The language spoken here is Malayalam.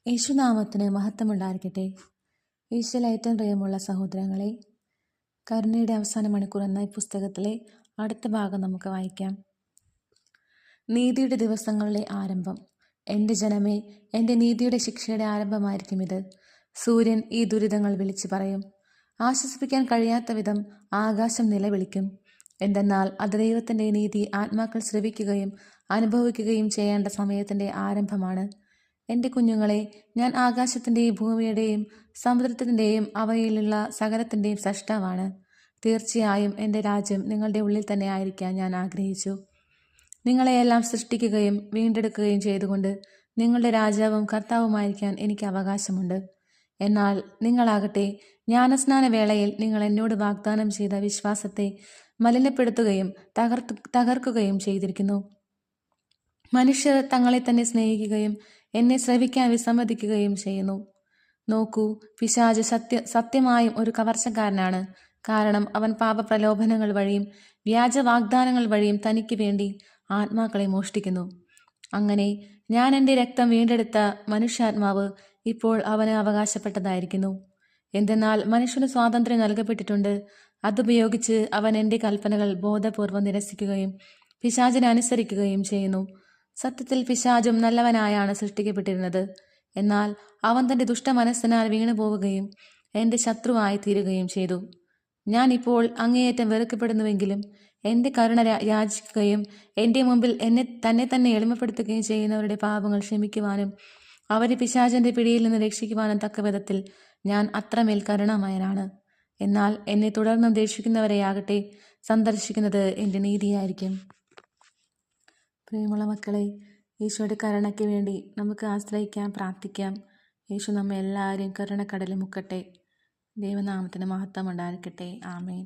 യേശുനാമത്തിന് മഹത്വമുണ്ടായിരിക്കട്ടെ. ഈശോയിൽ ഏറ്റവും പ്രിയമുള്ള സഹോദരങ്ങളെ, കരുണയുടെ അവസാന മണിക്കൂർ എന്ന ഈ പുസ്തകത്തിലെ അടുത്ത ഭാഗം നമുക്ക് വായിക്കാം. നീതിയുടെ ദിവസങ്ങളുടെ ആരംഭം. എൻ്റെ ജനമേ, എൻ്റെ നീതിയുടെ ശിക്ഷയുടെ ആരംഭമായിരിക്കും ഇത്. സൂര്യൻ ഈ ദുരിതങ്ങൾ വിളിച്ചു പറയും. ആശ്വസിപ്പിക്കാൻ കഴിയാത്ത വിധം ആകാശം നിലവിളിക്കും. എന്തെന്നാൽ അത് ദൈവത്തിൻ്റെ നീതി ആത്മാക്കൾ ശ്രവിക്കുകയും അനുഭവിക്കുകയും ചെയ്യേണ്ട സമയത്തിൻ്റെ ആരംഭമാണ്. എൻ്റെ കുഞ്ഞുങ്ങളെ, ഞാൻ ആകാശത്തിൻ്റെയും ഭൂമിയുടെയും സമുദ്രത്തിൻ്റെയും അവയിലുള്ള സകലത്തിൻ്റെയും സ്രഷ്ടാവാണ്. തീർച്ചയായും എൻ്റെ രാജ്യം നിങ്ങളുടെ ഉള്ളിൽ തന്നെ ആയിരിക്കാൻ ഞാൻ ആഗ്രഹിച്ചു. നിങ്ങളെയെല്ലാം സൃഷ്ടിക്കുകയും വീണ്ടെടുക്കുകയും ചെയ്തുകൊണ്ട് നിങ്ങളുടെ രാജാവും കർത്താവുമായിരിക്കാൻ എനിക്ക് അവകാശമുണ്ട്. എന്നാൽ നിങ്ങളാകട്ടെ, ജ്ഞാനസ്നാന വേളയിൽ നിങ്ങൾ എന്നോട് വാഗ്ദാനം ചെയ്ത വിശ്വാസത്തെ മലിനപ്പെടുത്തുകയും തകർക്കുകയും ചെയ്തിരിക്കുന്നു. മനുഷ്യർ തങ്ങളെ തന്നെ സ്നേഹിക്കുകയും എന്നെ ശ്രവിക്കാൻ വിസമ്മതിക്കുകയും ചെയ്യുന്നു. നോക്കൂ, പിശാച് സത്യമായും ഒരു കവർച്ചക്കാരനാണ്. കാരണം അവൻ പാപപ്രലോഭനങ്ങൾ വഴിയും വ്യാജ വാഗ്ദാനങ്ങൾ വഴിയും തനിക്ക് വേണ്ടി ആത്മാക്കളെ മോഷ്ടിക്കുന്നു. അങ്ങനെ ഞാൻ എൻ്റെ രക്തം വീണ്ടെടുത്ത മനുഷ്യാത്മാവ് ഇപ്പോൾ അവന് അവകാശപ്പെട്ടതായിരിക്കുന്നു. എന്തെന്നാൽ മനുഷ്യന് സ്വാതന്ത്ര്യം നൽകപ്പെട്ടിട്ടുണ്ട്. അതുപയോഗിച്ച് അവൻ എൻ്റെ കൽപ്പനകൾ ബോധപൂർവം നിരസിക്കുകയും പിശാചിനെ അനുസരിക്കുകയും ചെയ്യുന്നു. സത്യത്തിൽ പിശാചും നല്ലവനായാണ് സൃഷ്ടിക്കപ്പെട്ടിരുന്നത്. എന്നാൽ അവൻ തൻ്റെ ദുഷ്ടമനസ്സിനാൽ വീണു പോവുകയും എൻ്റെ ശത്രുവായി തീരുകയും ചെയ്തു. ഞാൻ ഇപ്പോൾ അങ്ങേയറ്റം വെറുക്കപ്പെടുന്നുവെങ്കിലും എൻ്റെ കരുണ യാചിക്കുകയും എൻ്റെ മുമ്പിൽ തന്നെ എളിമപ്പെടുത്തുകയും ചെയ്യുന്നവരുടെ പാപങ്ങൾ ക്ഷമിക്കുവാനും അവരെ പിശാചിൻ്റെ പിടിയിൽ നിന്ന് രക്ഷിക്കുവാനും തക്ക വിധത്തിൽ ഞാൻ അത്രമേൽ കരുണാമയനാണ്. എന്നാൽ എന്നെ തുടർന്നും ദേഷിക്കുന്നവരെയാകട്ടെ സന്ദർശിക്കുന്നത് എൻ്റെ നീതിയായിരിക്കും. പ്രിയമുള്ള മക്കളെ, ഈശോയുടെ കരുണയ്ക്ക് വേണ്ടി നമുക്ക് ആശ്രയിക്കാം, പ്രാർത്ഥിക്കാം. യേശു നമ്മെ എല്ലാവരെയും കരുണക്കടലിൽ മുക്കട്ടെ. ദൈവനാമത്തിന് മഹത്വം ഉണ്ടായിരിക്കട്ടെ. ആമേൻ.